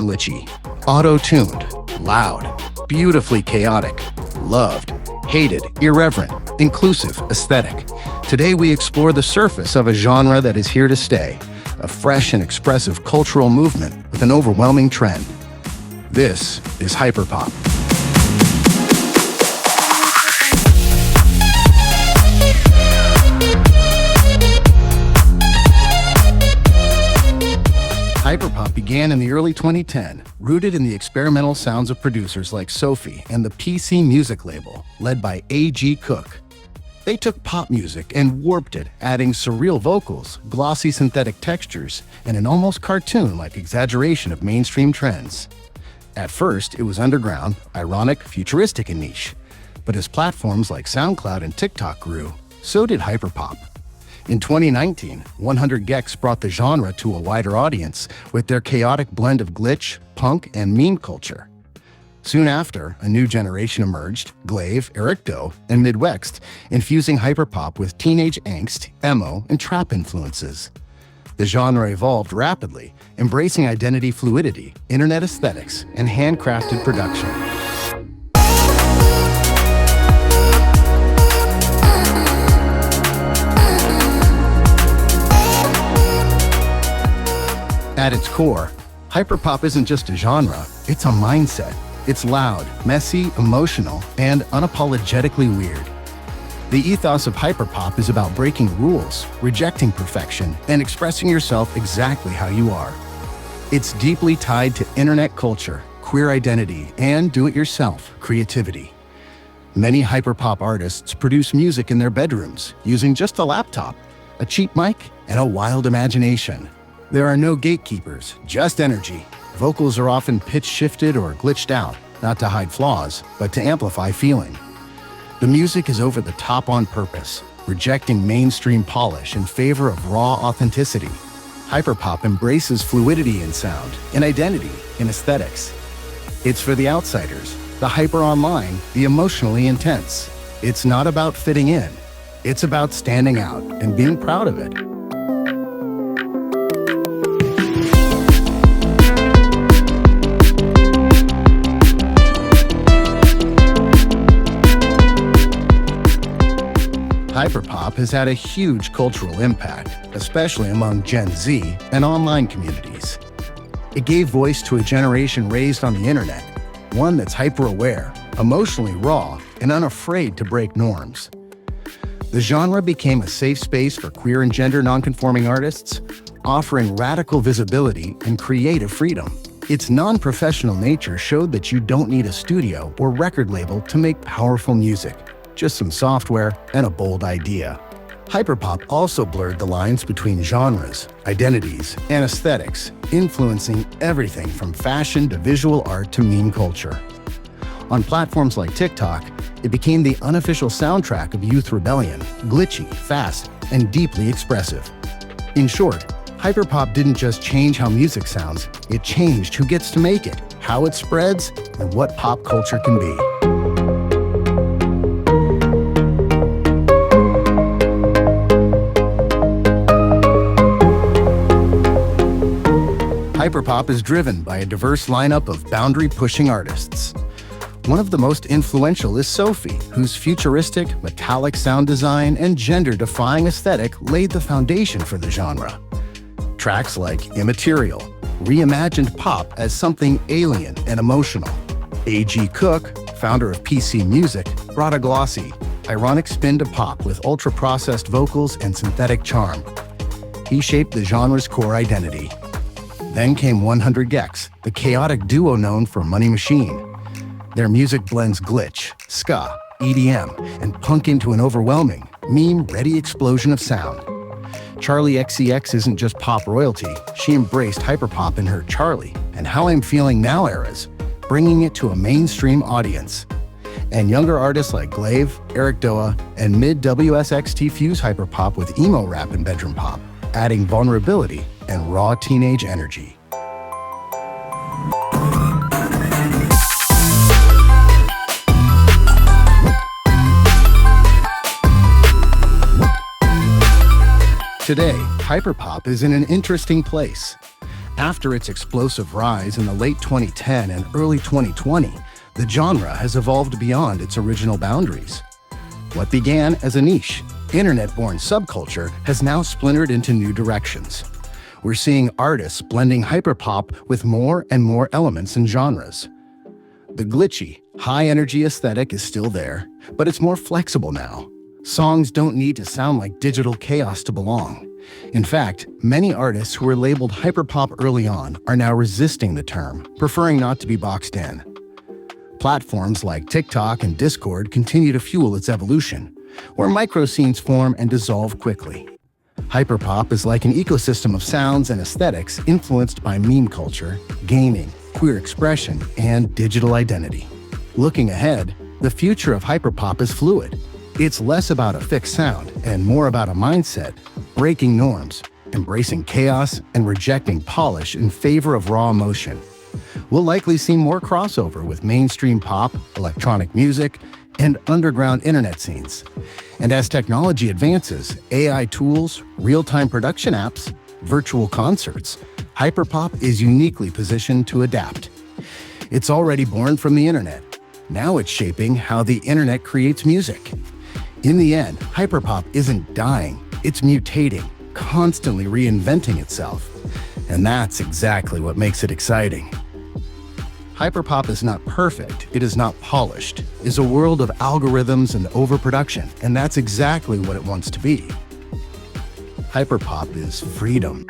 glitchy, auto-tuned, loud, beautifully chaotic, loved, hated, irreverent, inclusive, aesthetic. Today we explore the surface of a genre that is here to stay, a fresh and expressive cultural movement with an overwhelming trend. This is Hyperpop. Hyperpop began in the early 2010s, rooted in the experimental sounds of producers like SOPHIE and the PC music label, led by A.G. Cook. They took pop music and warped it, adding surreal vocals, glossy synthetic textures, and an almost cartoon-like exaggeration of mainstream trends. At first, it was underground, ironic, futuristic, and niche. But as platforms like SoundCloud and TikTok grew, so did Hyperpop. In 2019, 100 gecs brought the genre to a wider audience with their chaotic blend of glitch, punk, and meme culture. Soon after, a new generation emerged, Glaive, Eric Doe, and Midwext, infusing hyperpop with teenage angst, emo, and trap influences. The genre evolved rapidly, embracing identity fluidity, internet aesthetics, and handcrafted production. At its core, hyperpop isn't just a genre, it's a mindset. It's loud, messy, emotional, and unapologetically weird. The ethos of hyperpop is about breaking rules, rejecting perfection, and expressing yourself exactly how you are. It's deeply tied to internet culture, queer identity, and do-it-yourself creativity. Many hyperpop artists produce music in their bedrooms using just a laptop, a cheap mic, and a wild imagination. There are no gatekeepers, just energy. Vocals are often pitch-shifted or glitched out, not to hide flaws, but to amplify feeling. The music is over the top on purpose, rejecting mainstream polish in favor of raw authenticity. Hyperpop embraces fluidity in sound, in identity, in aesthetics. It's for the outsiders, the hyper online, the emotionally intense. It's not about fitting in. It's about standing out and being proud of it. Hyperpop has had a huge cultural impact, especially among Gen Z and online communities. It gave voice to a generation raised on the internet, one that's hyper-aware, emotionally raw, and unafraid to break norms. The genre became a safe space for queer and gender nonconforming artists, offering radical visibility and creative freedom. Its non-professional nature showed that you don't need a studio or record label to make powerful music. Just some software and a bold idea. Hyperpop also blurred the lines between genres, identities, and aesthetics, influencing everything from fashion to visual art to meme culture. On platforms like TikTok, it became the unofficial soundtrack of youth rebellion, glitchy, fast, and deeply expressive. In short, hyperpop didn't just change how music sounds, it changed who gets to make it, how it spreads, and what pop culture can be. Hyperpop is driven by a diverse lineup of boundary-pushing artists. One of the most influential is SOPHIE, whose futuristic, metallic sound design and gender-defying aesthetic laid the foundation for the genre. Tracks like Immaterial reimagined pop as something alien and emotional. A.G. Cook, founder of PC Music, brought a glossy, ironic spin to pop with ultra-processed vocals and synthetic charm. He shaped the genre's core identity. Then came 100 gecs, the chaotic duo known for Money Machine. Their music blends glitch, ska, EDM, and punk into an overwhelming, meme-ready explosion of sound. Charli XCX isn't just pop royalty, she embraced hyperpop in her Charli and How I'm Feeling Now eras, bringing it to a mainstream audience. And younger artists like Glaive, Eric Doe, and Mid-WSXT fuse hyperpop with emo rap and bedroom pop, adding vulnerability and raw teenage energy. Today, hyperpop is in an interesting place. After its explosive rise in the late 2010 and early 2020, the genre has evolved beyond its original boundaries. What began as a niche, internet-born subculture has now splintered into new directions. We're seeing artists blending hyperpop with more and more elements and genres. The glitchy, high-energy aesthetic is still there, but it's more flexible now. Songs don't need to sound like digital chaos to belong. In fact, many artists who were labeled hyperpop early on are now resisting the term, preferring not to be boxed in. Platforms like TikTok and Discord continue to fuel its evolution, where micro-scenes form and dissolve quickly. Hyperpop is like an ecosystem of sounds and aesthetics influenced by meme culture, gaming, queer expression, and digital identity. Looking ahead, the future of hyperpop is fluid. It's less about a fixed sound and more about a mindset, breaking norms, embracing chaos, and rejecting polish in favor of raw emotion. We'll likely see more crossover with mainstream pop, electronic music, and underground internet scenes. And as technology advances, AI tools, real-time production apps, virtual concerts, hyperpop is uniquely positioned to adapt. It's already born from the internet. Now it's shaping how the internet creates music. In the end, hyperpop isn't dying, it's mutating, constantly reinventing itself. And that's exactly what makes it exciting. Hyperpop is not perfect, it is not polished, is a world of algorithms and overproduction, and that's exactly what it wants to be. Hyperpop is freedom.